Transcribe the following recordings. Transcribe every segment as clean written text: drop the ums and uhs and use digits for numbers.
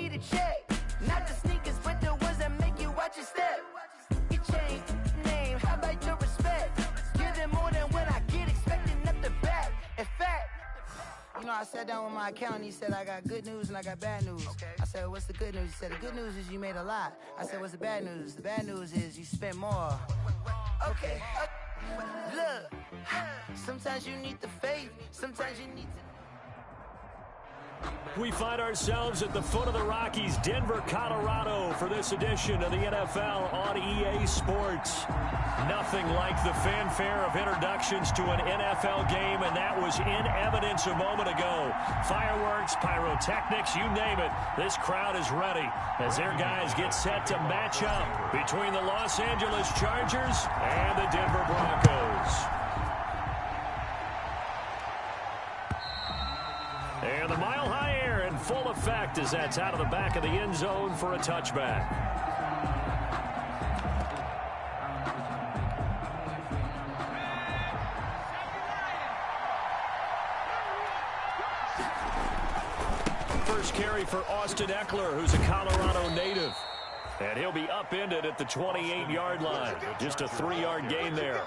need a check. Not the sneakers, but the ones that make you watch your step. Your chain, name, how about your respect? Give them more than what I get, expecting up the back. In fact, you know, I sat down with my accountant. He said, I got good news and I got bad news. Okay. I said, what's the good news? He said, the good news is you made a lot. I said, what's the bad news? The bad news is you spent more. Okay. Look, sometimes you need the faith. Sometimes you need to... We find ourselves at the foot of the Rockies, Denver, Colorado, for this edition of the NFL on EA Sports. Nothing like the fanfare of introductions to an NFL game, and that was in evidence a moment ago. Fireworks, pyrotechnics, you name it. This crowd is ready as their guys get set to match up between the Los Angeles Chargers and the Denver Broncos. And the mile-high air in full effect as that's out of the back of the end zone for a touchback. First carry for Austin Eckler, who's a Colorado native. And he'll be upended at the 28-yard line. Just a 3-yard gain there.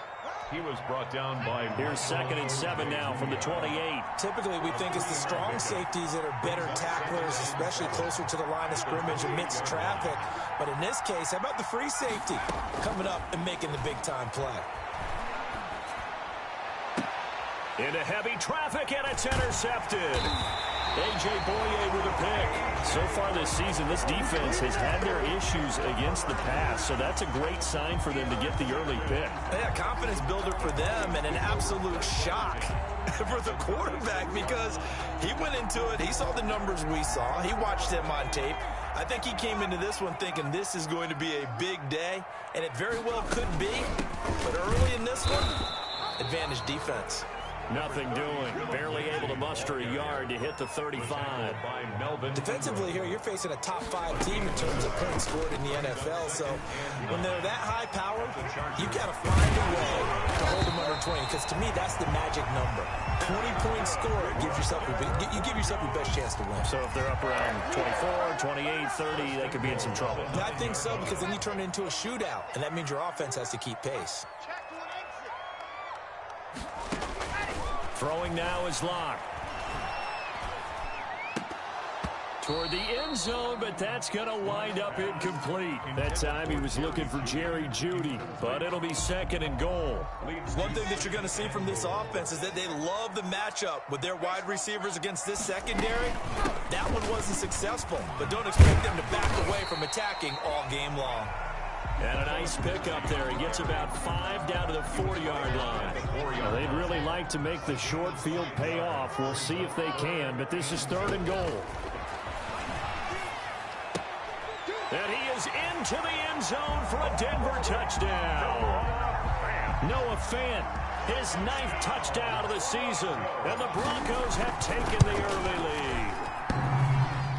He was brought down by... Here's 2nd and 7 now from the 28. Typically, we think it's the strong safeties that are better tacklers, especially closer to the line of scrimmage amidst traffic. But in this case, how about the free safety coming up and making the big-time play? Into heavy traffic, and it's intercepted. A.J. Boye with a pick. So far this season, this defense has had their issues against the pass, so that's a great sign for them to get the early pick. Yeah, confidence builder for them and an absolute shock for the quarterback because he went into it. He saw the numbers we saw. He watched them on tape. I think he came into this one thinking this is going to be a big day, and it very well could be. But early in this one, advantage defense. Nothing doing. Barely able to muster a yard to hit the 35. Defensively here, you're facing a top-5 team in terms of points scored in the NFL. So when they're that high power, you've got to find a way to hold them under 20. Because to me, that's the magic number. 20-point score gives yourself you give yourself your best chance to win. So if they're up around 24, 28, 30, they could be in some trouble. I think so, because then you turn it into a shootout, and that means your offense has to keep pace. Throwing now is Locke. Toward the end zone, but that's going to wind up incomplete. That time he was looking for Jerry Jeudy, but it'll be 2nd and goal. One thing that you're going to see from this offense is that they love the matchup with their wide receivers against this secondary. That one wasn't successful, but don't expect them to back away from attacking all game long. And a nice pickup there. He gets about 5 down to the 40-yard line. Well, they'd really like to make the short field pay off. We'll see if they can, but this is 3rd and goal. And he is into the end zone for a Denver touchdown. Noah Fant, his 9th touchdown of the season. And the Broncos have taken the early lead.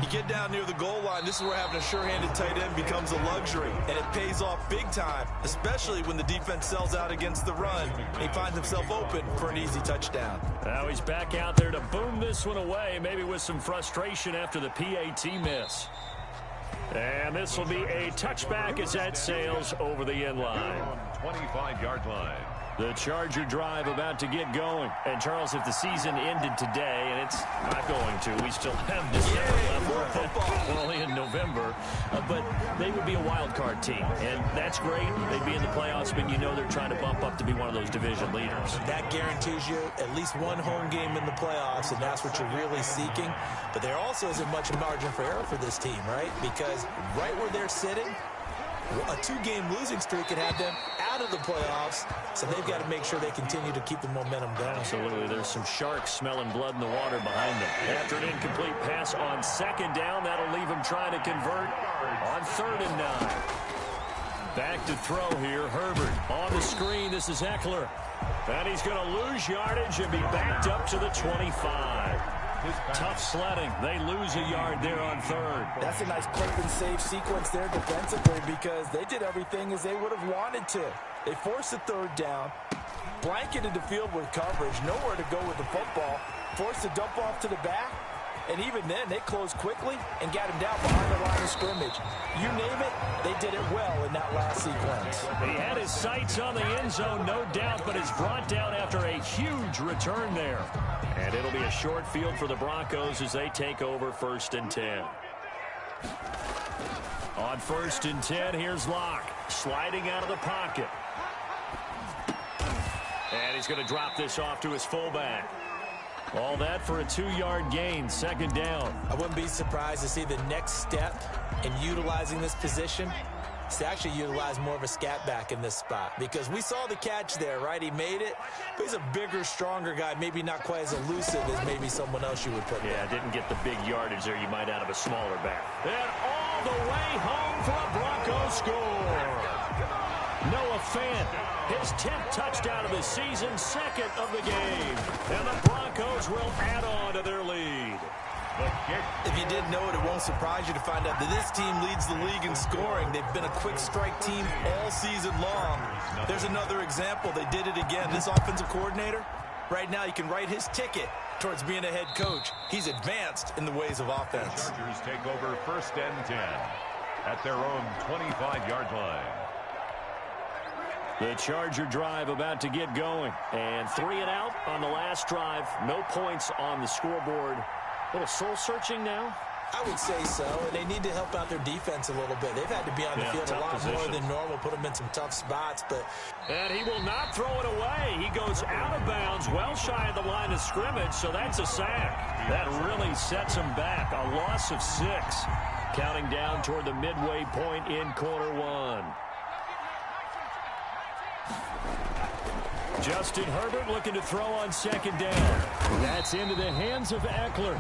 You get down near the goal line, this is where having a sure-handed tight end becomes a luxury, and it pays off big time, especially when the defense sells out against the run. He finds himself open for an easy touchdown. Now he's back out there to boom this one away, maybe with some frustration after the PAT miss. And this will be a touchback as that sails over the end line. 25-yard line. The Charger drive about to get going. And, Charles, if the season ended today, and it's not going to, we still have December left. We're only in November. But they would be a wild card team. And that's great. They'd be in the playoffs, but you know they're trying to bump up to be one of those division leaders. That guarantees you at least one home game in the playoffs, and that's what you're really seeking. But there also isn't much margin for error for this team, right? Because right where they're sitting, a 2-game losing streak could have them out of the playoffs, so they've got to make sure they continue to keep the momentum going. Absolutely. There's some sharks smelling blood in the water behind them. After an incomplete pass on 2nd down, that'll leave them trying to convert on 3rd and 9. Back to throw here, Herbert. On the screen, this is Eckler. And he's going to lose yardage and be backed up to the 25. Tough sledding. They lose a yard there on 3rd. That's a nice play and save sequence there defensively because they did everything as they would have wanted to. They forced a 3rd down, blanketed the field with coverage, nowhere to go with the football, forced to dump off to the back, And even then, they closed quickly and got him down behind the line of scrimmage. You name it, they did it well in that last sequence. He had his sights on the end zone, no doubt, but is brought down after a huge return there. And it'll be a short field for the Broncos as they take over 1st and 10. On 1st and 10, here's Locke, sliding out of the pocket. And he's going to drop this off to his fullback. All that for a 2-yard gain, 2nd down. I wouldn't be surprised to see the next step in utilizing this position is to actually utilize more of a scat back in this spot, because we saw the catch there, right? He made it, but he's a bigger, stronger guy, maybe not quite as elusive as maybe someone else you would put there. Didn't get the big yardage there you might out of a smaller back. And all the way home for a Broncos score. Noah Fant, his 10th touchdown of the season, 2nd of the game. And the Broncos will add on to their lead. If you didn't know it, it won't surprise you to find out that this team leads the league in scoring. They've been a quick strike team all season long. There's another example. They did it again. This offensive coordinator, right now, you can write his ticket towards being a head coach. He's advanced in the ways of offense. The Chargers take over 1st and 10 at their own 25-yard line. The Charger drive about to get going. And 3 and out on the last drive. No points on the scoreboard. A little soul-searching now? I would say so, and they need to help out their defense a little bit. They've had to be on the field a lot more than normal, put them in some tough spots. And he will not throw it away. He goes out of bounds, well shy of the line of scrimmage, so that's a sack. That really sets him back. A loss of 6. Counting down toward the midway point in quarter 1. Justin Herbert looking to throw on 2nd down. That's into the hands of Eckler.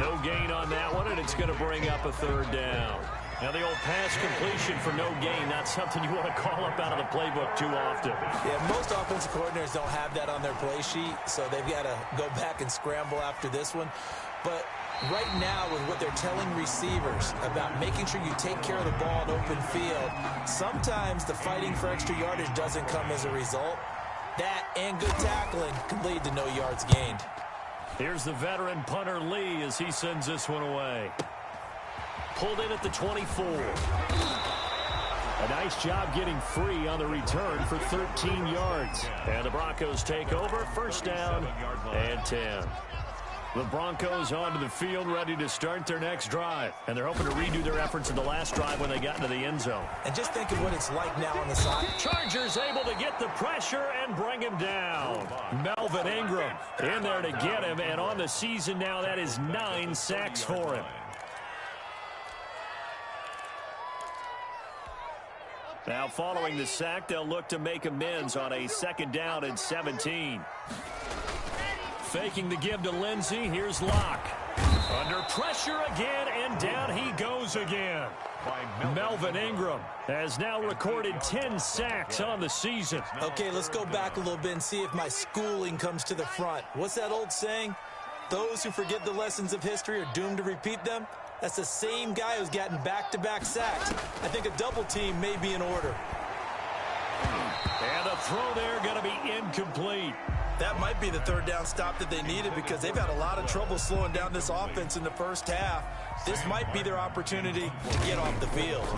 No gain on that one, and it's going to bring up a 3rd down. Now the old pass completion for no gain, not something you want to call up out of the playbook too often. Yeah, most offensive coordinators don't have that on their play sheet, so they've got to go back and scramble after this one. But right now, with what they're telling receivers about making sure you take care of the ball in open field, sometimes the fighting for extra yardage doesn't come as a result. That and good tackling can lead to no yards gained. Here's the veteran punter Lee as he sends this one away. Pulled in at the 24. A nice job getting free on the return for 13 yards. And the Broncos take over, 1st down and 10. The Broncos onto the field, ready to start their next drive. And they're hoping to redo their efforts in the last drive when they got into the end zone. And just think of what it's like now on the side. Chargers able to get the pressure and bring him down. Melvin Ingram in there to get him. And on the season now, that is 9 sacks for him. Now following the sack, they'll look to make amends on a 2nd down and 17. Faking the give to Lindsey. Here's Locke. Under pressure again, and down he goes again. Melvin Ingram has now recorded 10 sacks on the season. Okay, let's go back a little bit and see if my schooling comes to the front. What's that old saying? Those who forget the lessons of history are doomed to repeat them. That's the same guy who's gotten back-to-back sacks. I think a double team may be in order. And the throw there going to be incomplete. That might be the 3rd down stop that they needed, because they've had a lot of trouble slowing down this offense in the first half. This might be their opportunity to get off the field.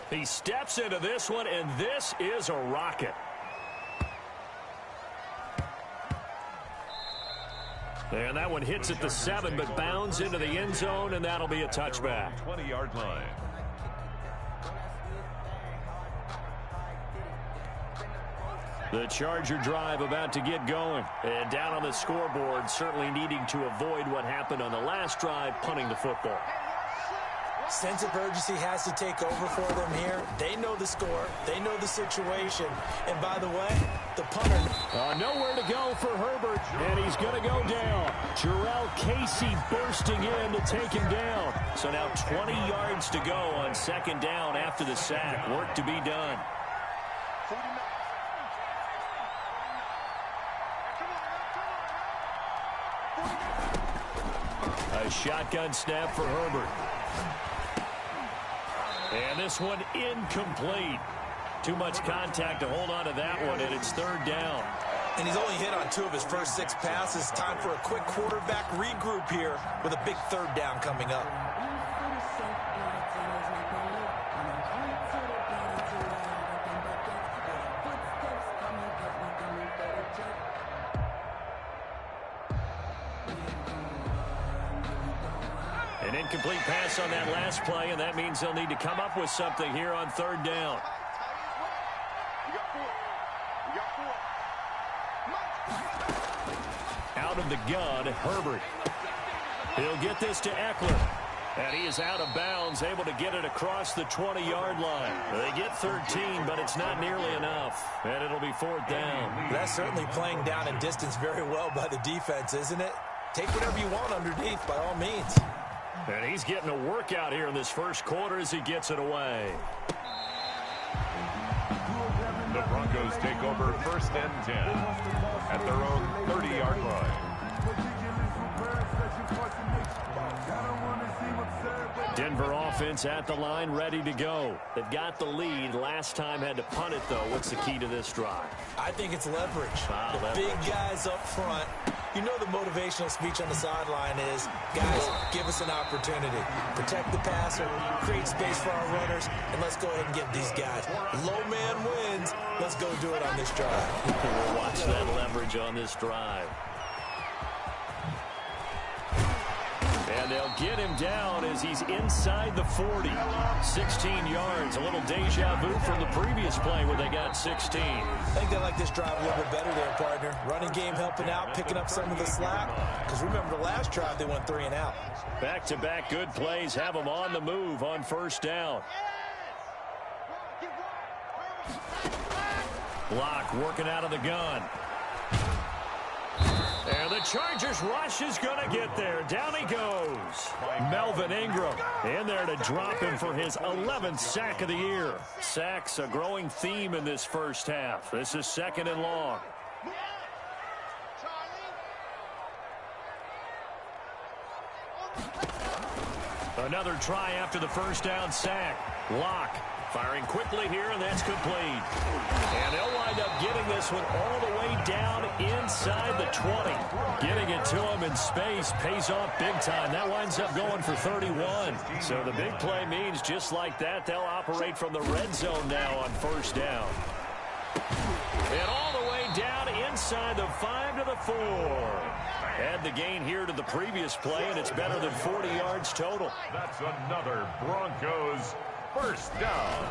He steps into this one, and this is a rocket. And that one hits at the 7, but bounds into the end zone, and that'll be a touchback. 20-yard line. The Charger drive about to get going. And down on the scoreboard, certainly needing to avoid what happened on the last drive, punting the football. Sense of urgency has to take over for them here. They know the score. They know the situation. And by the way, the punter. Nowhere to go for Herbert, and he's going to go down. Jarrell Casey bursting in to take him down. So now 20 yards to go on 2nd down after the sack. Work to be done. A shotgun snap for Herbert. And this one incomplete. Too much contact to hold on to that one, and it's 3rd down. And he's only hit on 2 of his first 6 passes. Time for a quick quarterback regroup here with a big 3rd down coming up. An incomplete pass on that last play, and that means they'll need to come up with something here on 3rd down. Out of the gun, Herbert. He'll get this to Eckler. And he is out of bounds, able to get it across the 20-yard line. They get 13, but it's not nearly enough. And it'll be 4th down. That's certainly playing down and distance very well by the defense, isn't it? Take whatever you want underneath, by all means. And he's getting a workout here in this first quarter as he gets it away. The Broncos take over 1st and 10 at their own 30-yard line. Denver offense at the line, ready to go. They've got the lead. Last time had to punt it, though. What's the key to this drive? I think it's leverage. Leverage. Big guys up front. You know the motivational speech on the sideline is, guys, give us an opportunity. Protect the passer, create space for our runners, and let's go ahead and get these guys. Low man wins. Let's go do it on this drive. We'll watch that leverage on this drive. And they'll get him down as he's inside the 40. 16 yards, a little deja vu from the previous play where they got 16. I think they like this drive a little bit better there, partner. Running game helping out, picking up some of the slack. Because remember the last drive, they went 3 and out. Back-to-back good plays have them on the move on 1st down. Block working out of the gun. And the Chargers rush is going to get there. Down he goes. Melvin Ingram in there to drop him for his 11th sack of the year. Sacks a growing theme in this first half. This is 2nd and long. Another try after the 1st down sack. Locke firing quickly here, and that's complete. And they'll wind up getting this one all the way down inside the 20. Getting it to him in space pays off big time. That winds up going for 31. So the big play means just like that, they'll operate from the red zone now on 1st down. And all the way down inside the 5 to the 4. Add the gain here to the previous play, and it's better than 40 yards total. That's another Broncos 1st down.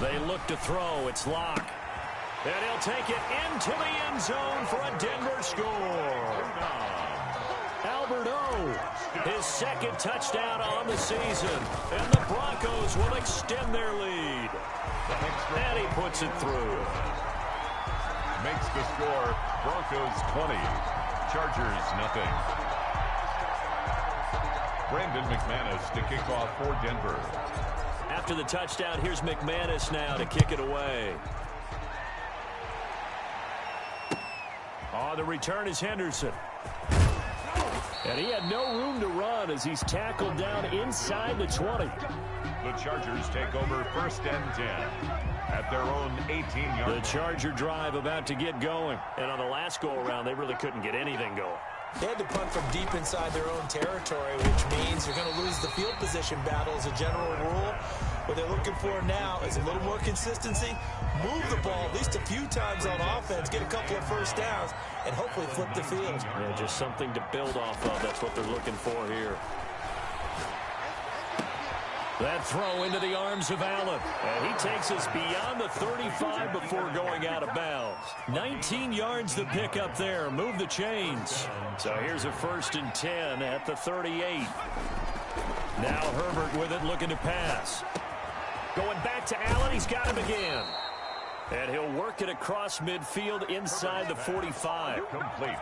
They look to throw. It's Locke. And he'll take it into the end zone for a Denver score. Albert O, his 2nd touchdown on the season. And the Broncos will extend their lead. And he puts it through. Makes the score Broncos 20, Chargers nothing. Brandon McManus to kick off for Denver. After the touchdown, here's McManus now to kick it away. On the return is Henderson. And he had no room to run as he's tackled down inside the 20. The Chargers take over 1st and 10 at their own 18-yard. The Charger drive about to get going. And on the last go-around, they really couldn't get anything going. They had to punt from deep inside their own territory, which means you're going to lose the field position battle as a general rule. What they're looking for now is a little more consistency, move the ball at least a few times on offense, get a couple of 1st downs, and hopefully flip the field. Yeah, just something to build off of. That's what they're looking for here. That throw into the arms of Allen. And he takes us beyond the 35 before going out of bounds. 19 yards to pick up there. Move the chains. So here's a 1st and 10 at the 38. Now Herbert with it, looking to pass. Going back to Allen. He's got him again. And he'll work it across midfield inside the 45.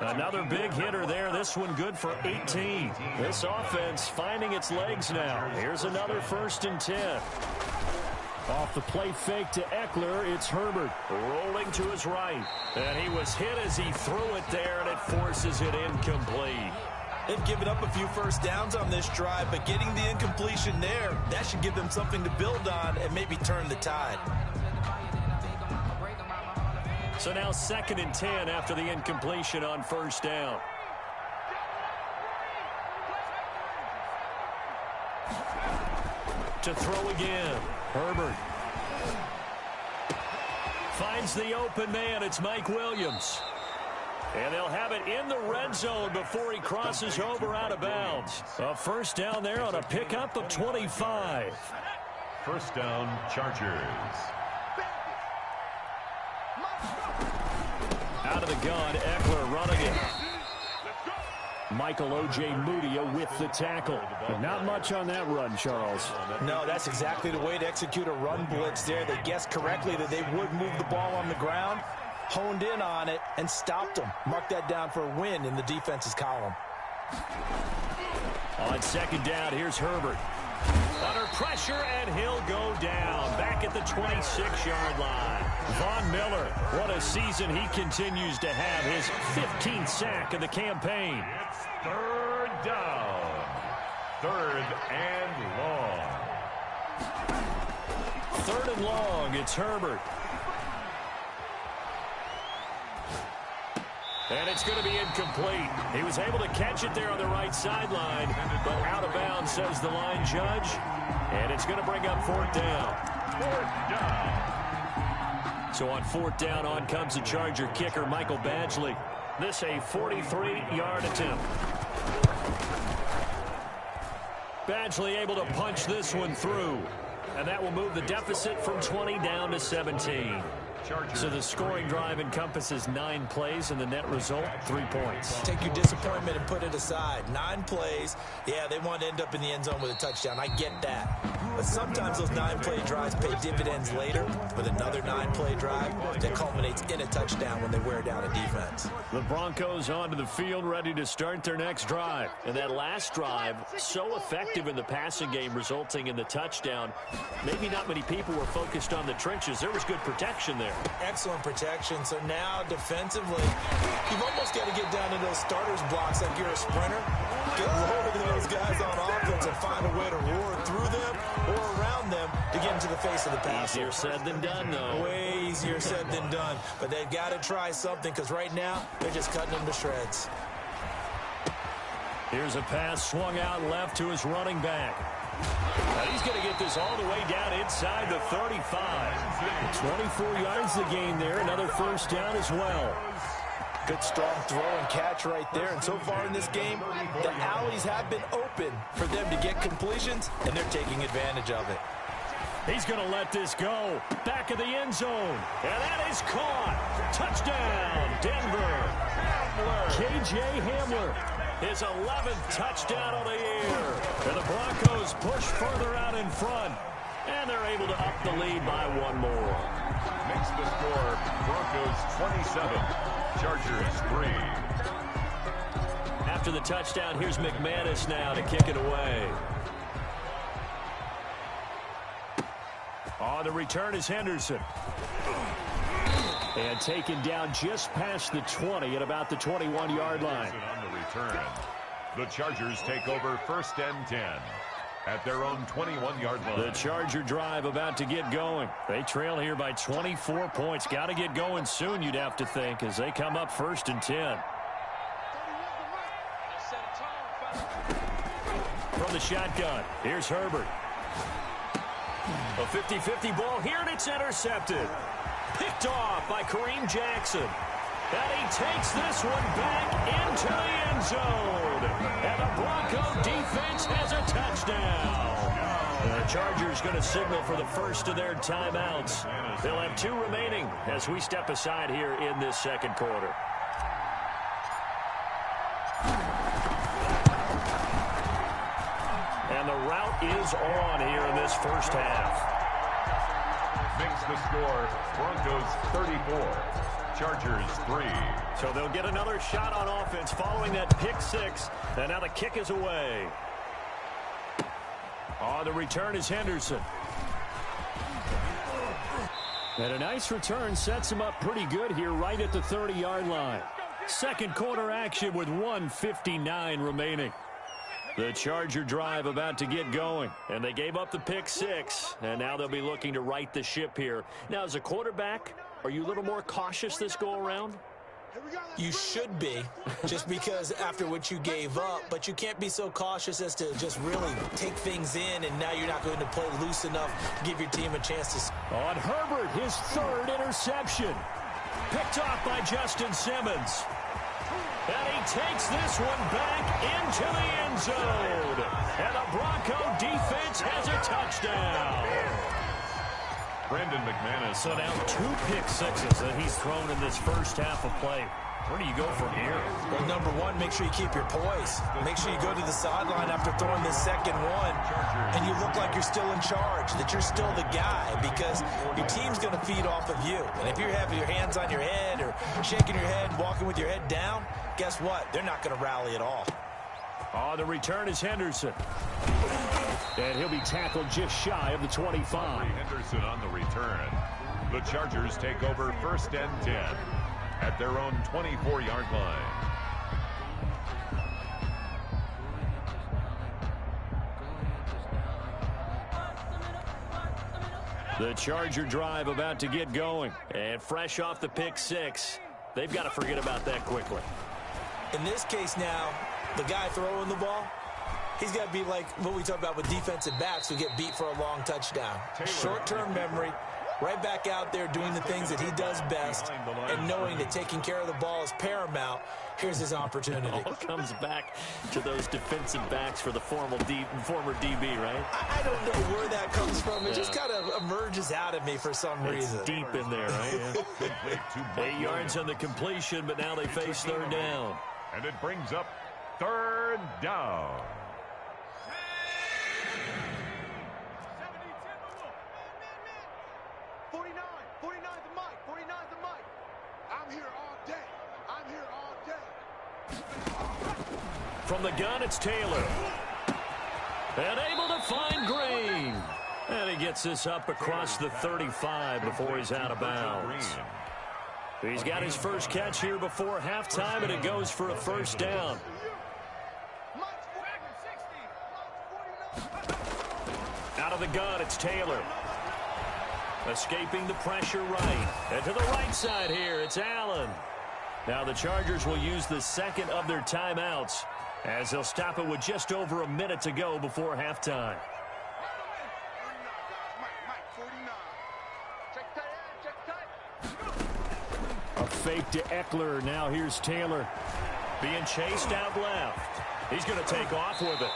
Another big hitter there. This one good for 18. This offense finding its legs now. Here's another 1st and 10. Off the play fake to Eckler, it's Herbert. Rolling to his right. And he was hit as he threw it there, and it forces it incomplete. They've given up a few 1st downs on this drive, but getting the incompletion there, that should give them something to build on and maybe turn the tide. So now 2nd and 10 after the incompletion on first down. To throw again. Herbert. Finds the open man. It's Mike Williams. And they'll have it in the red zone before he crosses over out of bounds. A first down there on a pickup of 25. First down, Chargers. Out of the gun, Eckler running it. Michael O.J. Mudia with the tackle. But not much on that run, Charles. No, that's exactly the way to execute a run blitz there. They guessed correctly that they would move the ball on the ground, honed in on it, and stopped them. Mark that down for a win in the defense's column. On second down, here's Herbert. Under pressure, and he'll go down. Back at the 26-yard line. Von Miller, what a season he continues to have. His 15th sack of the campaign. It's third down. Third and long. Third and long, it's Herbert. And it's going to be incomplete. He was able to catch it there on the right sideline, but out of bounds, says the line judge. And it's going to bring up fourth down. Fourth down. So on fourth down, on comes the Charger kicker, Michael Badgley. This a 43-yard attempt. Badgley able to punch this one through. And that will move the deficit from 20 down to 17. So the scoring drive encompasses 9 plays, and the net result, 3 points. Take your disappointment and put it aside. 9 plays. Yeah, they want to end up in the end zone with a touchdown. I get that. But sometimes those 9-play drives pay dividends later with another 9-play drive that culminates in a touchdown when they wear down a defense. The Broncos onto the field, ready to start their next drive. And that last drive, so effective in the passing game, resulting in the touchdown. Maybe not many people were focused on the trenches. There was good protection there. Excellent protection. So now defensively, you've almost got to get down to those starters blocks like you're a sprinter. Get lower than those guys on offense and find a way to roar through them or around them to get into the face of the passer. Easier said than done, though. Way easier said than done. But they've got to try something because right now they're just cutting them to shreds. Here's a pass swung out left to his running back. Now he's going to get this all the way down inside the 35. 24 yards the gain there. Another first down as well. Good strong throw and catch right there. And so far in this game, the alleys have been open for them to get completions, and they're taking advantage of it. He's going to let this go. Back of the end zone. And that is caught. Touchdown, Denver. K.J. Hamler. His 11th touchdown of the year. And the Broncos push further out in front. And they're able to up the lead by 1 more. Makes the score Broncos 27, Chargers 3. After the touchdown, here's McManus now to kick it away. On the return is Henderson. And taken down just past the 20 at about the 21-yard line. On the return, the Chargers take over first and 10 at their own 21-yard line. The Charger drive about to get going. They trail here by 24 points. Got to get going soon, you'd have to think, as they come up first and 10. From the shotgun, here's Herbert. A 50-50 ball here, and it's intercepted. Picked off by Kareem Jackson. And he takes this one back into the end zone. And the Bronco defense has a touchdown. The Chargers going to signal for the first of their timeouts. They'll have 2 remaining as we step aside here in this second quarter. And the route is on here in this first half. Makes the score Broncos 34, Chargers 3. So they'll get another shot on offense following that pick 6. And now the kick is away. On the return is Henderson. And a nice return sets him up pretty good here right at the 30-yard line. Second quarter action with 1:59 remaining. The Charger drive about to get going, and they gave up the pick 6, and now they'll be looking to right the ship here. Now, as a quarterback, Are you a little more cautious this go-around? You should be, just because after what you gave up, but you can't be so cautious as to just really take things in, and now you're not going to play loose enough to give your team a chance to... On Herbert, his third interception. Picked off by Justin Simmons. And he takes this one back into the end zone. And the Bronco defense has a touchdown. Brandon McManus. So now 2 pick-sixes that he's thrown in this first half of play. Where do you go from here? Well, number one, make sure you keep your poise. Make sure you go to the sideline after throwing this second one, and you look like you're still in charge, that you're still the guy, because your team's going to feed off of you. And if you're having your hands on your head or shaking your head, walking with your head down, guess what? They're not going to rally at all. On the return is Henderson. And he'll be tackled just shy of the 25. Henderson on the return. The Chargers take over 1st and 10 at their own 24-yard line. The Charger drive about to get going. And fresh off the pick-6, they've got to forget about that quickly. In this case now, the guy throwing the ball, he's got to be like what we talk about with defensive backs who get beat for a long touchdown. Short-term memory, right back out there doing the things that he does best, and knowing that taking care of the ball is paramount. Here's his opportunity. It all comes back to those defensive backs for the former DB, right? I don't know where that comes from. It just kind of emerges out of me for some reason. It's deep in there, right? Yeah. 8 yards on the completion, but now they face 3rd down. And it brings up 3rd down. From the gun, it's Taylor. And able to find Green. And he gets this up across the 35 before he's out of bounds. He's got his first catch here before halftime, and it goes for a 1st down. Out of the gun, it's Taylor. Escaping the pressure right. And to the right side here, it's Allen. Now the Chargers will use the second of their timeouts, as they'll stop it with just over a minute to go before halftime. A fake to Eckler. Now here's Taylor being chased out left. He's going to take off with it.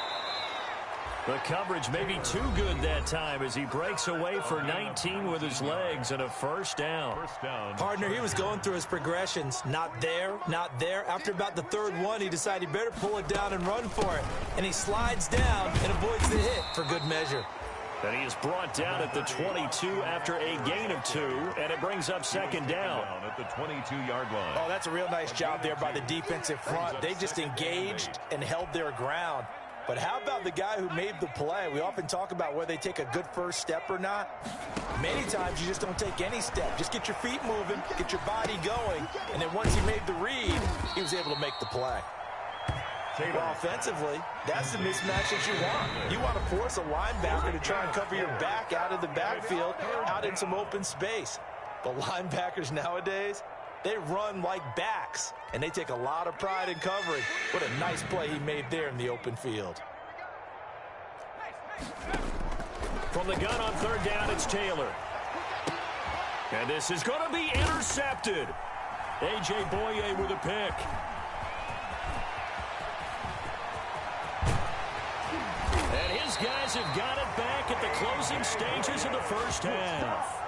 The coverage may be too good that time as he breaks away for 19 with his legs and a 1st down. Partner, he was going through his progressions. Not there, not there. After about the 3rd one, he decided he better pull it down and run for it. And he slides down and avoids the hit for good measure. And he is brought down at the 22 after a gain of 2, and it brings up 2nd down. At the 22-yard line. Oh, that's a real nice job there by the defensive front. They just engaged and held their ground. But how about the guy who made the play? We often talk about whether they take a good first step or not. Many times you just don't take any step. Just get your feet moving, get your body going, and then once he made the read, he was able to make the play. Well, offensively, that's the mismatch that you want. You want to force a linebacker to try and cover your back out of the backfield, out in some open space. The linebackers nowadays, they run like backs, and they take a lot of pride in covering. What a nice play he made there in the open field. From the gun on 3rd down, it's Taylor. And this is going to be intercepted. A.J. Boye with a pick. And his guys have got it back at the closing stages of the 1st half.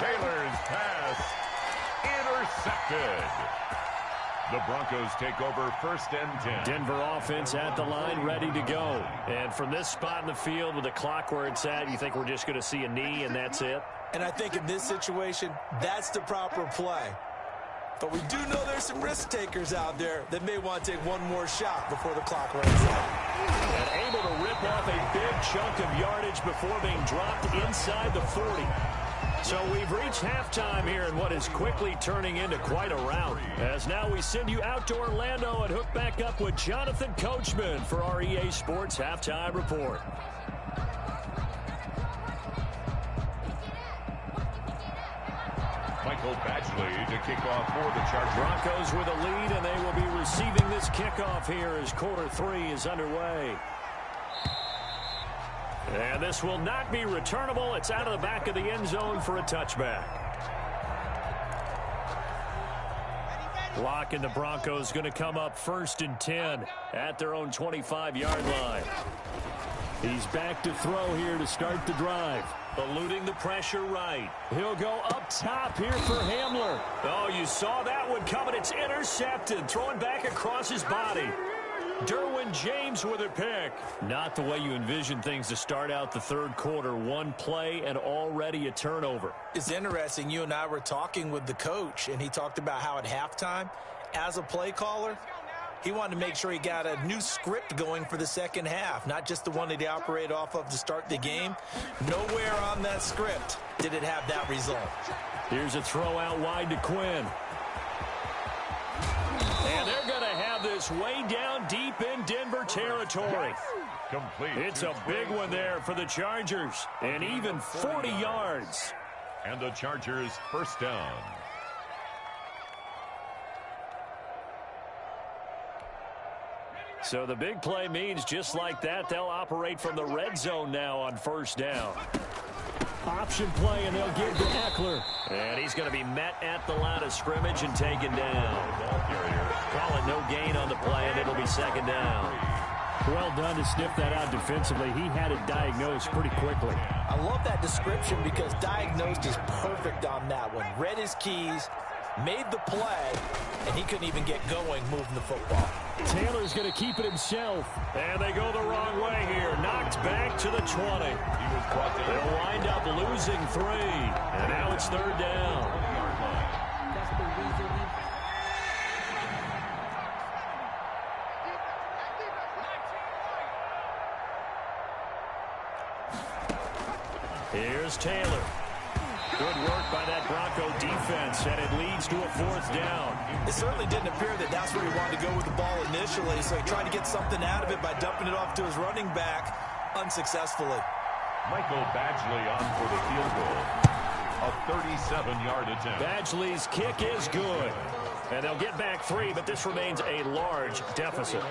Taylor's pass intercepted. The Broncos take over 1st and 10. Denver offense at the line, ready to go. And from this spot in the field with the clock where it's at, you think we're just going to see a knee and that's it? And I think in this situation, that's the proper play. But we do know there's some risk takers out there that may want to take one more shot before the clock runs out. And able to rip off a big chunk of yardage before being dropped inside the 40. So we've reached halftime here in what is quickly turning into quite a rout. As now we send you out to Orlando and hook back up with Jonathan Coachman for our EA Sports Halftime Report. Badgley to kick off for the Chargers. Broncos with a lead, and they will be receiving this kickoff here as quarter 3 is underway. And this will not be returnable. It's out of the back of the end zone for a touchback. Block, and the Broncos going to come up 1st and 10 at their own 25-yard line. He's back to throw here to start the drive. Eluding the pressure right. He'll go up top here for Hamler. Oh, you saw that one coming. It's intercepted. Throwing back across his body. Derwin James with a pick. Not the way you envision things to start out the third quarter. One play and already a turnover. It's interesting. You and I were talking with the coach, and he talked about how at halftime, as a play caller, he wanted to make sure he got a new script going for the second half, not just the one that he operated off of to start the game. Nowhere on that script did it have that result. Here's a throw out wide to Quinn. And they're going to have this way down deep in Denver territory. Complete. It's a big one there for the Chargers, and even 40 yards. And the Chargers first down. So the big play means just like that, they'll operate from the red zone now on first down. Option play, and they'll give to Eckler. And he's going to be met at the line of scrimmage and taken down. Call it no gain on the play, and it'll be second down. Well done to sniff that out defensively. He had it diagnosed pretty quickly. I love that description because diagnosed is perfect on that one. Read his keys, made the play, and he couldn't even get going moving the football. Taylor's going to keep it himself. And they go the wrong way here. Knocked back to the 20. They'll wind up losing 3. And now it's third down. Here's Taylor. Good work by that Bronco defense, and it leads to a fourth down. It certainly didn't appear that that's where he wanted to go with the ball initially, so he tried to get something out of it by dumping it off to his running back unsuccessfully. Michael Badgley on for the field goal. A 37-yard attempt. Badgley's kick is good. And they'll get back 3, but this remains a large deficit.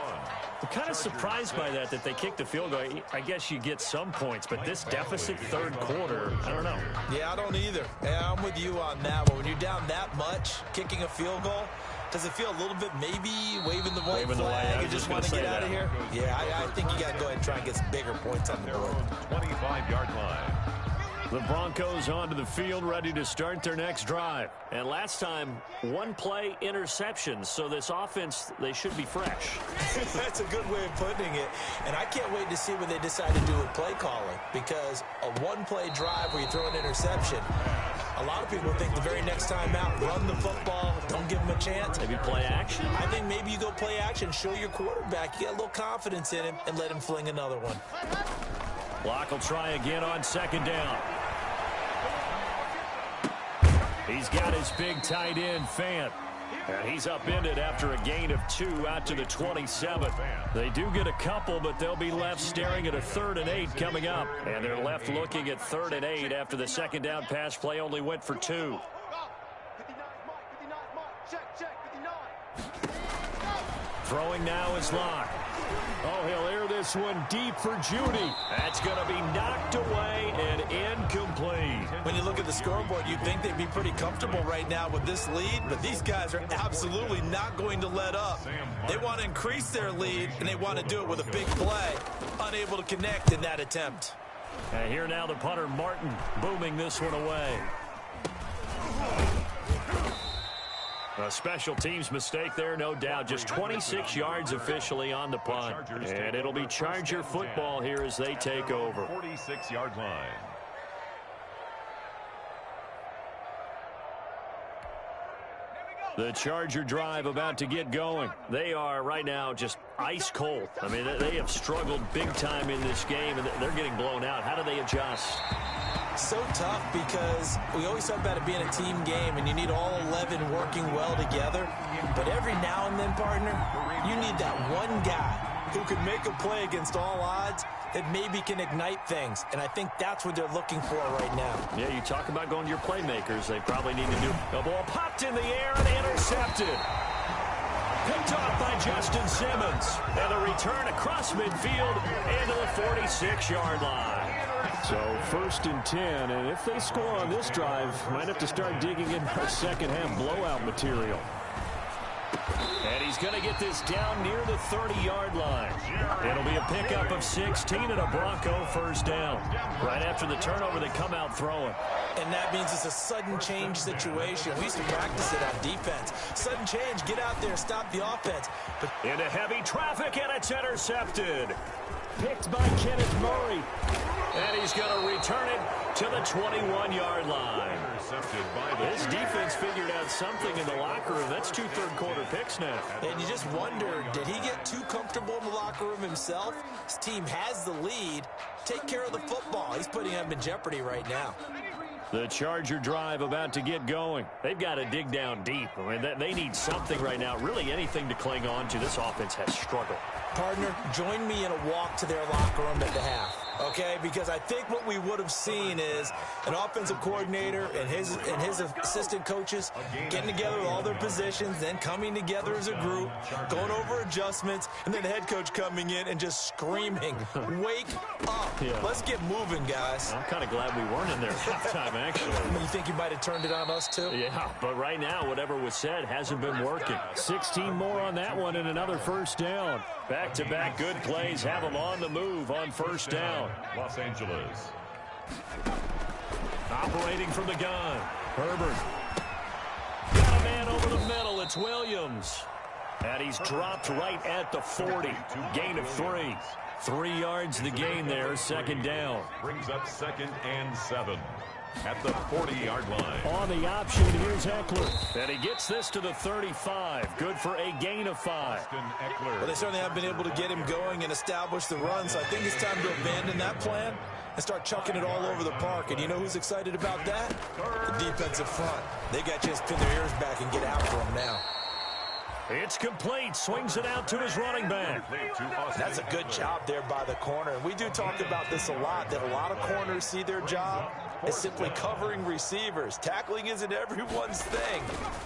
I'm kind of surprised by that they kicked the field goal. I guess you get some points, but this deficit third quarter, I don't know. Yeah, I don't either. Yeah, I'm with you on that one. When you're down that much, kicking a field goal, does it feel a little bit maybe waving the white flag? You just want to get out of here? Yeah, I think you got to go ahead and try and get some bigger points on the board. 25-yard line. The Broncos onto the field, ready to start their next drive. And last time, one play interceptions. So this offense, they should be fresh. That's a good way of putting it. And I can't wait to see what they decide to do with play calling. Because a one-play drive where you throw an interception, a lot of people think the very next time out, run the football, don't give them a chance. Maybe play action? I think maybe you go play action, show your quarterback, you get a little confidence in him, and let him fling another one. Block will try again on second down. He's got his big tight end, Fant. And he's upended after a gain of 2 out to the 27. They do get a couple, but they'll be left staring at a 3rd and 8 coming up. And they're left looking at 3rd and 8 after the second down pass play only went for 2. Throwing now is Locke. Oh, he'll air this one deep for Judy. That's going to be knocked away and incomplete. When you look at the scoreboard, you'd think they'd be pretty comfortable right now with this lead, but these guys are absolutely not going to let up. They want to increase their lead, and they want to do it with a big play. Unable to connect in that attempt. And here now the punter, Martin, booming this one away. A special teams mistake there, no doubt. Just 26 yards officially on the punt. And it'll be Charger football here as they take over. 46-yard line. The Charger drive about to get going. They are right now just ice cold. I mean, they have struggled big time in this game, and they're getting blown out. How do they adjust? So tough because we always talk about it being a team game and you need all 11 working well together. But every now and then, partner, you need that one guy who can make a play against all odds that maybe can ignite things. And I think that's what they're looking for right now. Yeah, you talk about going to your playmakers. They probably need to do. The ball popped in the air and intercepted. Picked off by Justin Simmons. And the return across midfield into the 46-yard line. So 1st and 10, and if they score on this drive, might have to start digging in our second-half blowout material. And he's going to get this down near the 30-yard line. It'll be a pickup of 16 and a Bronco first down. Right after the turnover, they come out throwing. And that means it's a sudden change situation. We used to practice it on defense. Sudden change, get out there, stop the offense. But into heavy traffic, and it's intercepted. Picked by Kenneth Murray. And he's going to return it to the 21-yard line. This defense figured out something in the locker room. That's 2 third-quarter picks now. And you just wonder, did he get too comfortable in the locker room himself? His team has the lead. Take care of the football. He's putting them in jeopardy right now. The Charger drive about to get going. They've got to dig down deep. I mean, they need something right now, really anything to cling on to. This offense has struggled. Partner, join me in a walk to their locker room at the half, okay? Because I think what we would have seen is an offensive coordinator and his assistant coaches getting together with all their positions, then coming together as a group, going over adjustments, and then the head coach coming in and just screaming, wake up. Yeah. Let's get moving, guys. I'm kind of glad we weren't in there at halftime, actually. You think you might have turned it on us, too? Yeah, but right now, whatever was said hasn't been working. 16 more on that one and another first down. Back-to-back good plays have them on the move on first down. Los Angeles. Operating from the gun. Herbert. Got a man over the middle. It's Williams. And he's dropped right at the 40. Gain of 3. 3 yards the gain there. Second down. Brings up 2nd and 7. At the 40-yard line. On the option, here's Eckler. And he gets this to the 35. Good for a gain of 5. Well, they certainly have been able to get him going and establish the run, so I think it's time to abandon that plan and start chucking it all over the park. And you know who's excited about that? The defensive front. They got a chance to pin their ears back and get after him now. It's complete. Swings it out to his running back. That's a good job there by the corner. And we do talk about this a lot, that a lot of corners see their job as simply covering receivers. Tackling isn't everyone's thing.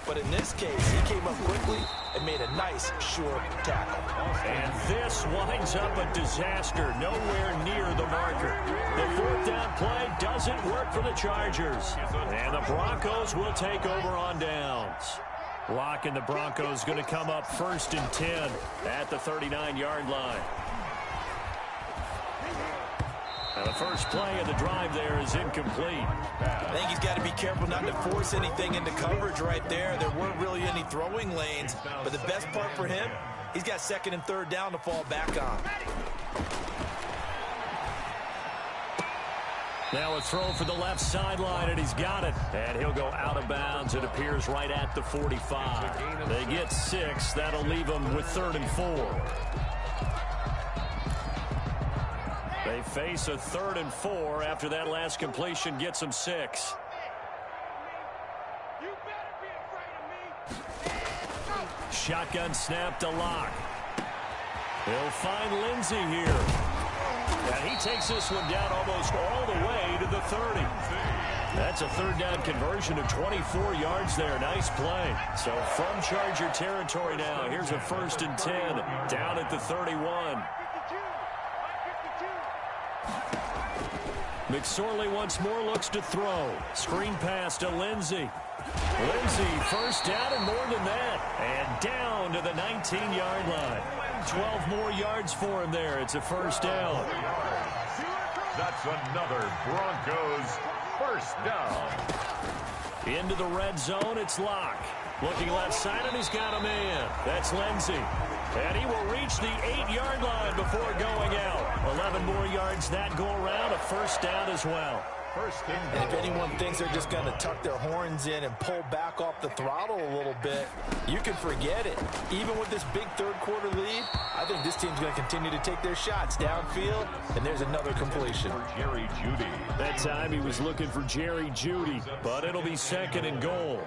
But in this case, he came up quickly and made a nice, short tackle. And this winds up a disaster. Nowhere near the marker. The 4th down play doesn't work for the Chargers. And the Broncos will take over on downs. Locke and the Broncos going to come up 1st and 10 at the 39-yard line. Now the first play of the drive there is incomplete. I think he's got to be careful not to force anything into coverage right there. There weren't really any throwing lanes, but the best part for him, he's got 2nd and 3rd down to fall back on. Now a throw for the left sideline, and he's got it. And he'll go out of bounds. It appears right at the 45. They get 6. That'll leave them with 3rd and 4. They face a 3rd and 4 after that last completion gets them 6. Shotgun snap to Locke. They'll find Lindsey here. And he takes this one down almost all the way to the 30. That's a 3rd down conversion of 24 yards there. Nice play. So from Charger territory now, here's a 1st and 10 down at the 31. McSorley once more looks to throw. Screen pass to Lindsey. Lindsey, 1st down and more than that. And down to the 19-yard line. 12 more yards for him there. It's a 1st down. That's another Broncos 1st down. Into the red zone, it's Locke. Looking left side, and he's got a man. That's Lindsey. And he will reach the 8-yard line before going out. 11 more yards that go around, a 1st down as well. And if anyone thinks they're just going to tuck their horns in and pull back off the throttle a little bit, you can forget it. Even with this big 3rd quarter lead, I think this team's going to continue to take their shots downfield, and there's another completion. Jerry Jeudy. That time he was looking for Jerry Jeudy, but it'll be 2nd and goal.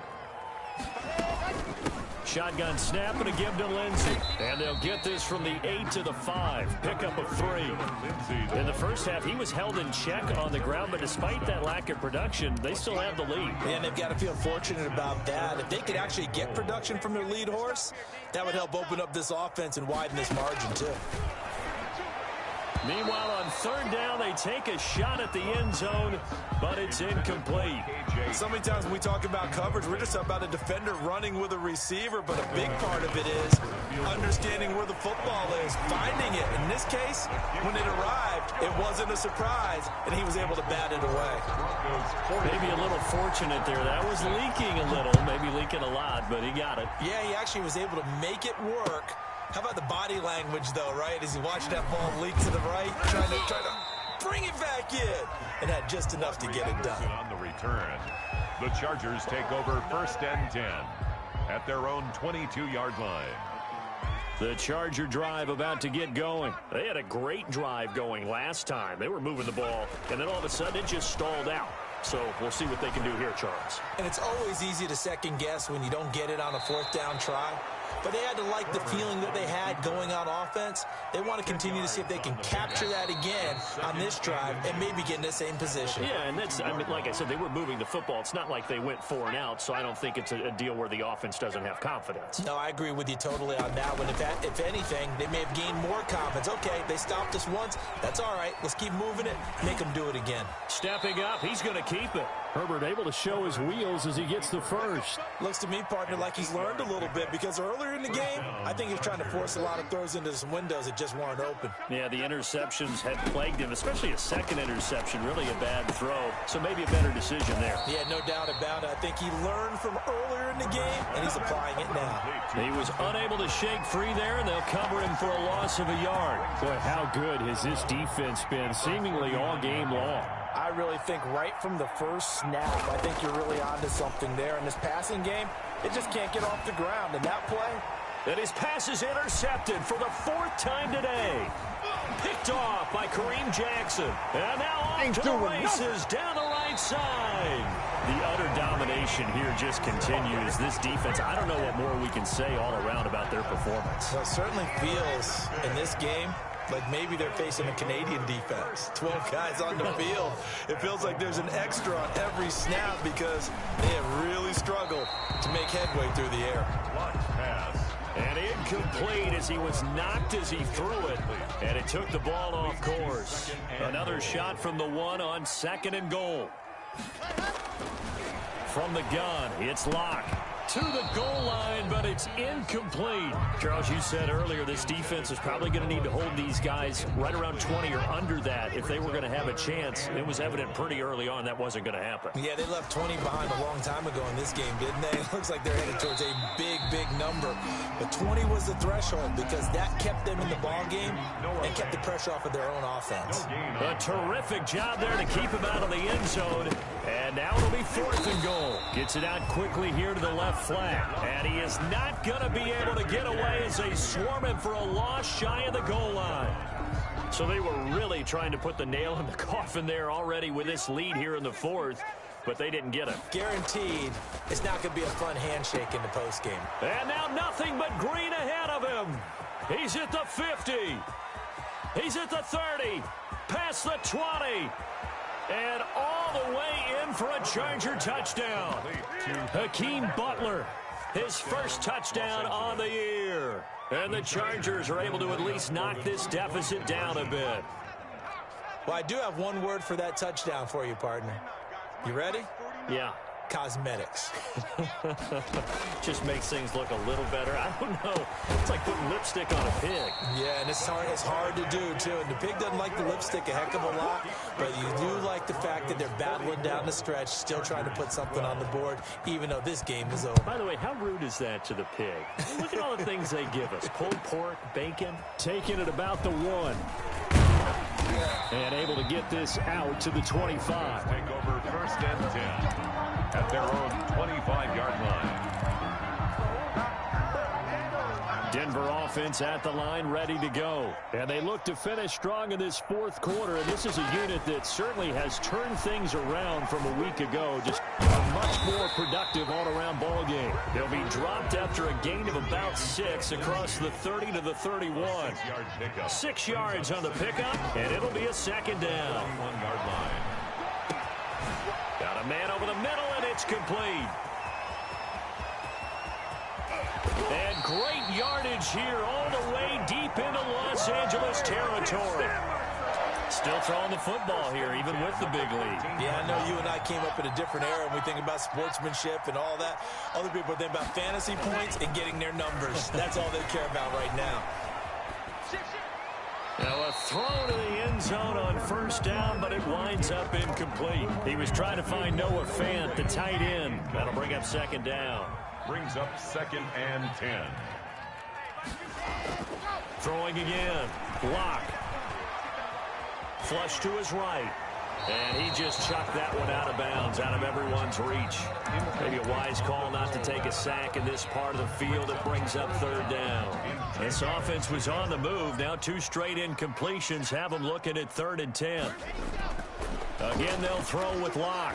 Shotgun snap and a give to Lindsey. And they'll get this from the 8 to the 5. Pickup of 3. In the first half, he was held in check on the ground, but despite that lack of production, they still have the lead. And they've got to feel fortunate about that. If they could actually get production from their lead horse, that would help open up this offense and widen this margin, too. Meanwhile, on third down, they take a shot at the end zone, but it's incomplete. So many times when we talk about coverage, we're just about a defender running with a receiver, but a big part of it is understanding where the football is, finding it. In this case, when it arrived, it wasn't a surprise, and he was able to bat it away. Maybe a little fortunate there. That was leaking a little, maybe leaking a lot, but he got it. Yeah, he actually was able to make it work. How about the body language, though, right? As he watched that ball leak to the right, trying to bring it back in, and had just enough to get it done. On the return, the Chargers take over 1st and 10 at their own 22-yard line. The Charger drive about to get going. They had a great drive going last time. They were moving the ball, and then all of a sudden it just stalled out. So we'll see what they can do here, Charles. And it's always easy to second guess when you don't get it on a 4th down try. But they had to like the feeling that they had going on offense. They want to continue to see if they can capture that again on this drive and maybe get in the same position. Yeah, and that's, I mean, like I said, they were moving the football. It's not like they went 4 and out, so I don't think it's a deal where the offense doesn't have confidence. No, I agree with you totally on that one. If anything, they may have gained more confidence. Okay, they stopped us once. That's all right. Let's keep moving it. Make them do it again. Stepping up, he's going to keep it. Herbert able to show his wheels as he gets the first. Looks to me, partner, like he's learned a little bit because earlier in the game, I think he's trying to force a lot of throws into some windows that just weren't open. Yeah, the interceptions had plagued him, especially a second interception, really a bad throw. So maybe a better decision there. Yeah, no doubt about it. I think he learned from earlier in the game, and he's applying it now. He was unable to shake free there, and they'll cover him for a loss of a yard. Boy, how good has this defense been seemingly all game long? I really think right from the first snap, I think you're really onto something there. In this passing game, it just can't get off the ground. And that play, and his pass is intercepted for the 4th time today. Picked off by Kareem Jackson. And now on to the races down the right side. The utter domination here just continues. This defense, I don't know what more we can say all around about their performance. Well, it certainly feels in this game like maybe they're facing a Canadian defense. 12 guys on the field. It feels like there's an extra on every snap because they have really struggled to make headway through the air. Pass. And incomplete as he was knocked as he threw it. And it took the ball off course. Another shot from the 1 on 2nd and goal. From the gun, it's Locke. To the goal line, but it's incomplete. Charles, you said earlier this defense is probably going to need to hold these guys right around 20 or under that if they were going to have a chance. It was evident pretty early on that wasn't going to happen. Yeah, they left 20 behind a long time ago in this game, didn't they? It looks like they're headed towards a big, big number. But 20 was the threshold because that kept them in the ball game and kept the pressure off of their own offense. A terrific job there to keep him out of the end zone. And now it'll be 4th and goal. Gets it out quickly here to the left flat. And he is not going to be able to get away as they swarm him for a loss shy of the goal line. So they were really trying to put the nail in the coffin there already with this lead here in the 4th. But they didn't get it. Guaranteed, it's not going to be a fun handshake in the postgame. And now nothing but green ahead of him. He's at the 50. He's at the 30. Past the 20. And all the way in for a Charger touchdown. Hakeem Butler, his first touchdown on the year. And the Chargers are able to at least knock this deficit down a bit. Well, I do have one word for that touchdown for you, partner. You ready? Yeah. Cosmetics. Just makes things look a little better. I don't know. It's like putting lipstick on a pig. Yeah, and it's hard to do, too. And the pig doesn't like the lipstick a heck of a lot, but you do like the fact that they're battling down the stretch, still trying to put something on the board, even though this game is over. By the way, how rude is that to the pig? Look at all the things they give us. Pulled pork, bacon, taking it about the 1. And able to get this out to the 25. Take over 1st and 10 at their own 25-yard line. Denver offense at the line, ready to go. And they look to finish strong in this 4th quarter. And this is a unit that certainly has turned things around from a week ago. Just much more productive all-around ball game. They'll be dropped after a gain of about 6 across the 30 to the 31. 6 yards on the pickup, and it'll be a second down. 1-yard line. Got a man over the middle, and it's complete. And great yardage here all the way deep into Los Angeles territory. Still throwing the football here, even with the big lead. Yeah, I know you and I came up in a different era, and we think about sportsmanship and all that. Other people think about fantasy points and getting their numbers. That's all they care about right now. Now a throw to the end zone on first down, but it winds up incomplete. He was trying to find Noah Fant, the tight end. That'll bring up second down. Brings up 2nd and 10. Throwing again. Block. Flush to his right. And he just chucked that one out of bounds, out of everyone's reach. Maybe a wise call not to take a sack in this part of the field. It brings up third down. This offense was on the move. Now 2 straight incompletions have them looking at 3rd and 10. Again, they'll throw with Locke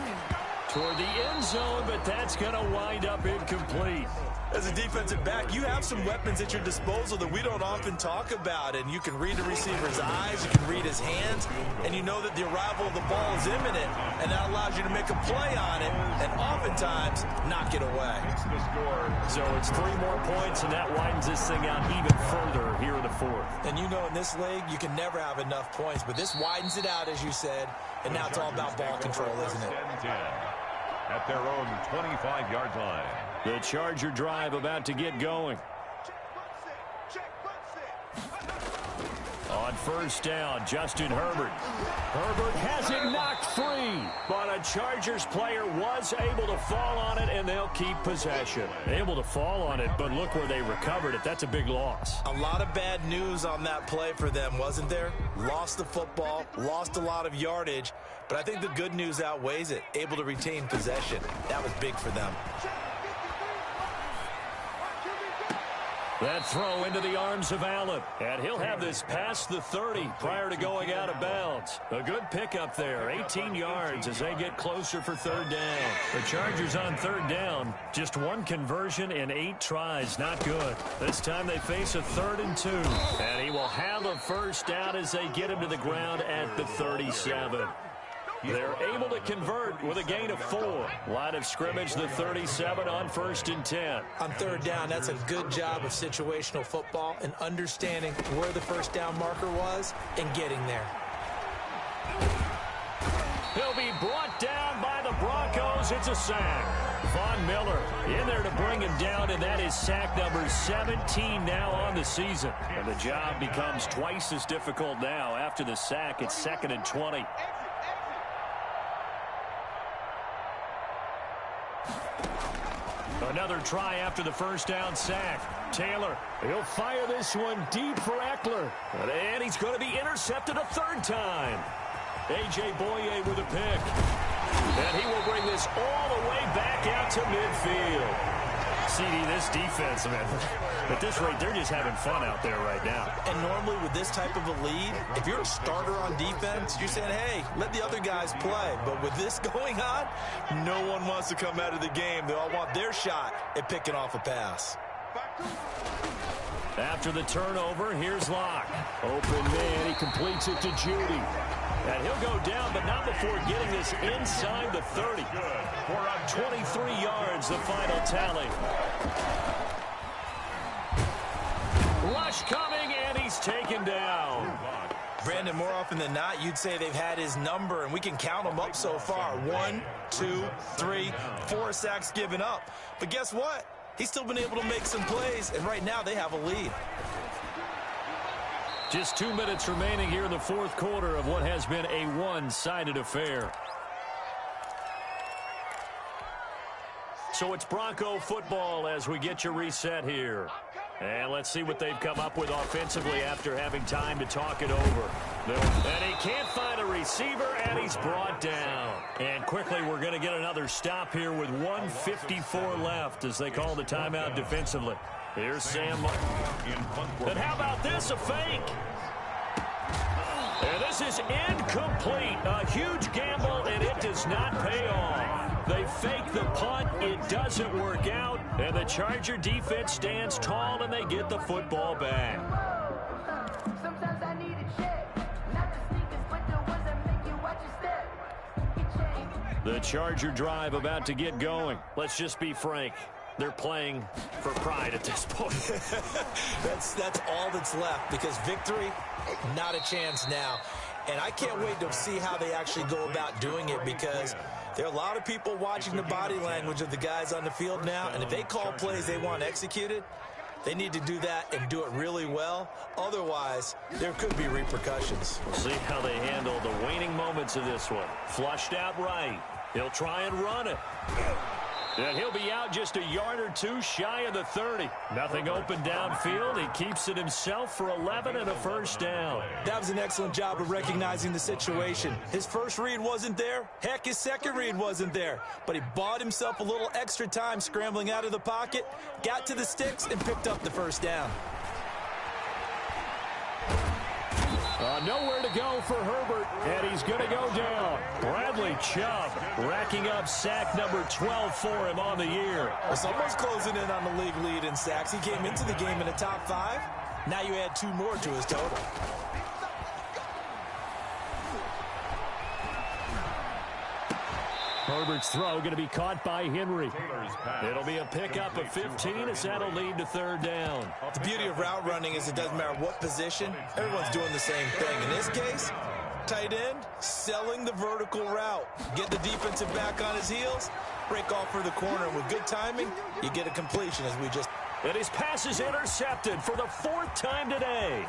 toward the end zone, but that's going to wind up incomplete. As a defensive back, you have some weapons at your disposal that we don't often talk about, and you can read the receiver's eyes, you can read his hands, and you know that the arrival of the ball is imminent, and that allows you to make a play on it, and oftentimes knock it away. So it's 3 more points, and that widens this thing out even further here in the 4th. And you know in this league, you can never have enough points, but this widens it out, as you said, and now it's all about ball control, isn't it? At their own 25-yard line. The Charger drive about to get going. On first down, Justin Herbert. Herbert has it knocked free, but a Chargers player was able to fall on it, and they'll keep possession. Able to fall on it, but look where they recovered it. That's a big loss. A lot of bad news on that play for them, wasn't there? Lost the football, lost a lot of yardage, but I think the good news outweighs it. Able to retain possession. That was big for them. That throw into the arms of Allen. And he'll have this past the 30 prior to going out of bounds. A good pickup there. 18 yards as they get closer for 3rd down. The Chargers on 3rd down. Just 1 conversion in 8 tries. Not good. This time they face a 3rd and 2. And he will have a first down as they get him to the ground at the 37. They're able to convert with a gain of 4. Line of scrimmage, the 37 on 1st and 10. On 3rd down, that's a good job of situational football and understanding where the first down marker was and getting there. He'll be brought down by the Broncos. It's a sack. Von Miller in there to bring him down, and that is sack number 17 now on the season. And the job becomes twice as difficult now. After the sack, it's 2nd and 20. Another try after the first down sack. Taylor, he'll fire this one deep for Eckler. And he's going to be intercepted a 3rd time. A.J. Boye with a pick. And he will bring this all the way back out to midfield. CD, this defense, man, at this rate, they're just having fun out there right now. And normally with this type of a lead, if you're a starter on defense, you're saying, hey, let the other guys play. But with this going on, no one wants to come out of the game. They all want their shot at picking off a pass. After the turnover, here's Locke. Open man, he completes it to Judy. And he'll go down, but not before getting this inside the 30. 23 yards, the final tally. Rush coming, and he's taken down. Brandon, more often than not, you'd say they've had his number, and we can count them up so far. 1, 2, 3, 4 sacks given up. But guess what? He's still been able to make some plays, and right now they have a lead. Just 2 minutes remaining here in the 4th quarter of what has been a one-sided affair. So it's Bronco football as we get you reset here. And let's see what they've come up with offensively after having time to talk it over. And he can't find a receiver, and he's brought down. And quickly, we're going to get another stop here with 1:54 left as they call the timeout defensively. Here's Sam. And how about this, a fake? And this is incomplete. A huge gamble, and it does not pay off. They fake the punt. It doesn't work out. And the Charger defense stands tall, and they get the football back. Sometimes I need a check. Not the sneakers, but the ones that make you watch your step. The Charger drive about to get going. Let's just be frank. They're playing for pride at this point. That's all that's left, because victory, not a chance now. And I can't wait to see how they actually go about doing it, because there are a lot of people watching the body language of the guys on the field now, and if they call plays they want executed, they need to do that and do it really well. Otherwise, there could be repercussions. We'll see how they handle the waning moments of this one. Flushed out right. He'll try and run it. And he'll be out just a yard or two shy of the 30. Nothing open downfield. He keeps it himself for 11 and a first down. That was an excellent job of recognizing the situation. His first read wasn't there. Heck, his second read wasn't there. But he bought himself a little extra time scrambling out of the pocket, got to the sticks, and picked up the first down. Nowhere to go for Herbert, and he's going to go down. Bradley Chubb racking up sack number 12 for him on the year. Well, someone's closing in on the league lead in sacks. He came into the game in the top 5. Now you add 2 more to his total. Herbert's throw going to be caught by Henry. It'll be a pickup of 15 as that'll lead to third down. The beauty of route running is it doesn't matter what position. Everyone's doing the same thing. In this case, tight end, selling the vertical route. Get the defensive back on his heels, break off for the corner. And with good timing, you get a completion as we just... And his pass is intercepted for the 4th time today.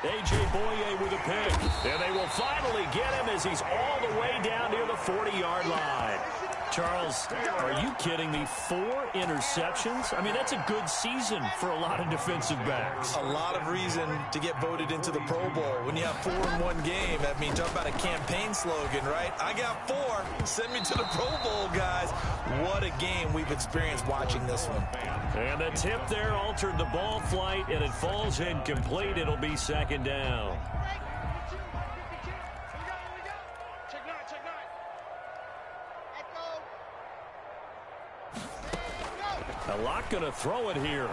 A.J. Boye with a pick. And they will finally get him as he's all the way down near the 40-yard line. Charles, are you kidding me? 4 interceptions? I mean, that's a good season for a lot of defensive backs. A lot of reason to get voted into the Pro Bowl. When you have 4 in one game, I mean, talk about a campaign slogan, right? I got 4. Send me to the Pro Bowl, guys. What a game we've experienced watching this one. And the tip there altered the ball flight, and it falls incomplete. It'll be second down. A lot going to throw it here.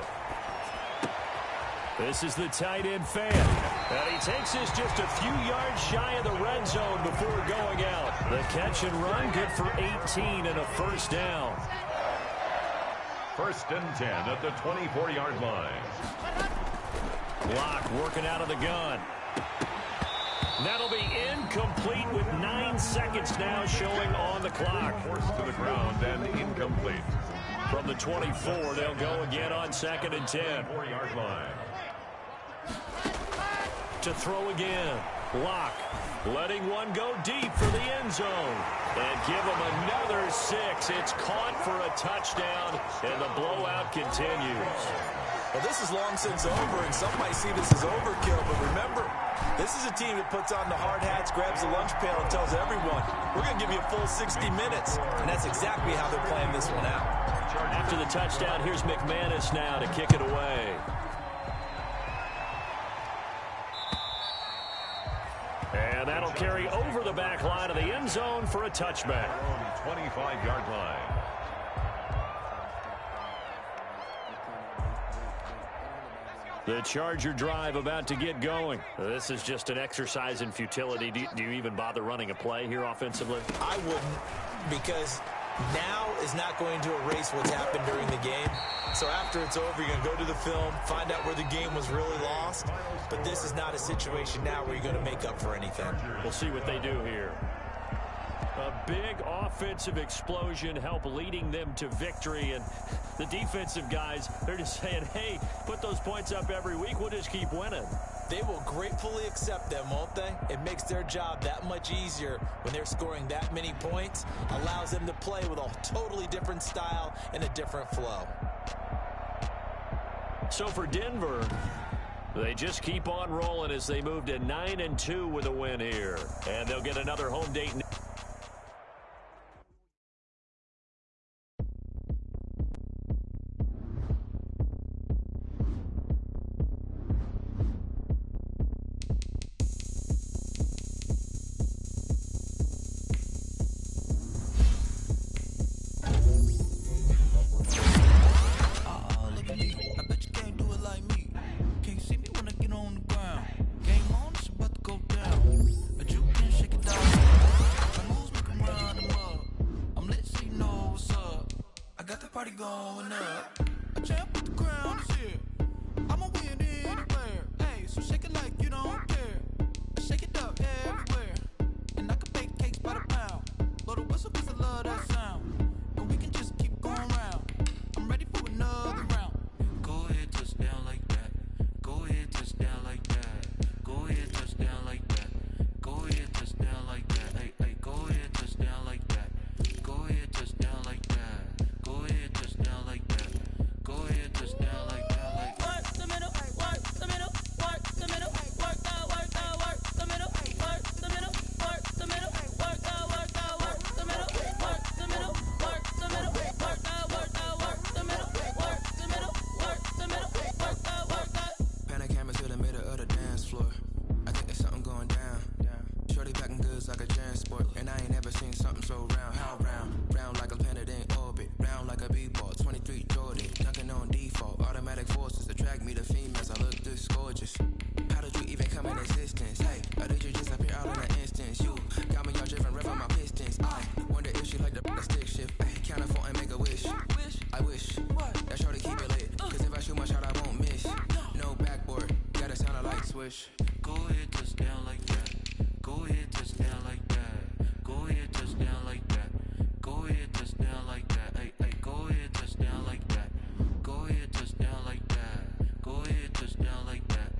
This is the tight end fan. And he takes this just a few yards shy of the red zone before going out. The catch and run good for 18 and a first down. 1st and 10 at the 24-yard line. Block working out of the gun. That'll be incomplete with 9 seconds now showing on the clock. Forced to the ground and incomplete. From the 24, they'll go again on 2nd and 10. 4-yard line. To throw again. Lock letting one go deep for the end zone. And give him another 6. It's caught for a touchdown, and the blowout continues. Well, this is long since over, and some might see this as overkill. But remember, this is a team that puts on the hard hats, grabs the lunch pail, and tells everyone, we're going to give you a full 60 minutes. And that's exactly how they're playing this one out. After the touchdown, here's McManus now to kick it away. And that'll carry over the back line of the end zone for a touchback. 25-yard line. The Charger drive about to get going. This is just an exercise in futility. Do you even bother running a play here offensively? I wouldn't, because now is not going to erase what's happened during the game. So after it's over, you're going to go to the film, find out where the game was really lost. But this is not a situation now where you're going to make up for anything. We'll see what they do here. A big offensive explosion help leading them to victory. And the defensive guys, they're just saying, hey, put those points up every week. We'll just keep winning. They will gratefully accept them, won't they? It makes their job that much easier when they're scoring that many points. Allows them to play with a totally different style and a different flow. So for Denver, they just keep on rolling as they move to 9-2 with a win here. And they'll get another home date. the whistle 'cause I love that sound. And we can just keep going round. I'm ready for another round. Go ahead, touch down like that. Go ahead, touch down like that. Go ahead, touch down like that. Go ahead, touch down like that. Hey, hey, go ahead, touch down like that. Go ahead, touch down like that. Go ahead, touch down like that. Go ahead, touch down like that. Like work the middle, work the middle, work the middle, work that, work that, work the middle, work the middle, work the middle, work that, work that, work the middle, work the middle, work the middle, work that, work that, work the middle, work the middle, work the middle, work that, work that. Pan a camera to the middle of the dance floor. I think there's something going down. Shorty packing goods like a transport, and I ain't never seen something so round. How round? Round like a planet in orbit, round like a b-ball. 23 Jordan, dunking on default. Automatic forces attract me to females. I look this gorgeous. How did you even come in existence? Hey, or did you just appear out in an instance? You got me all driven, revving my pistons. I wonder if she like the stick shift. Count it for and make a wish. I wish that shorty keep it lit. 'Cause if I shoot my shot, I won't miss. No backboard, gotta sound a light switch. Go ahead, touch down like that. Go ahead, touch down like that. Go ahead, touch down like that. Go ahead, touch down like that. Hey, hey, go ahead, touch down like that. Go ahead, touch down like that. Go ahead, touch down like that.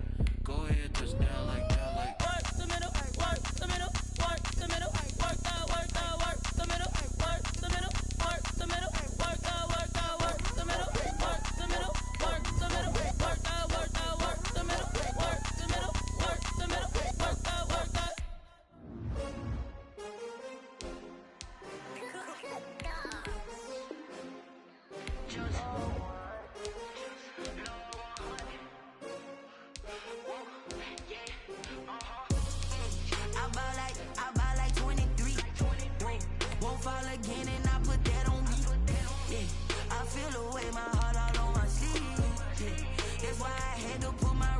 Go ahead, touch down like that. Like work the middle, work the middle, work the middle, work that, work that, work the middle, work the middle, work the middle, work that, work that, work the middle, work the middle, work the middle, work that, work that, work the middle, work the middle, work the middle, work that, work that. I buy like 23. Won't fall again and I put that on me. Yeah, I feel the way my heart all on my sleeve. Yeah, that's why I had to put my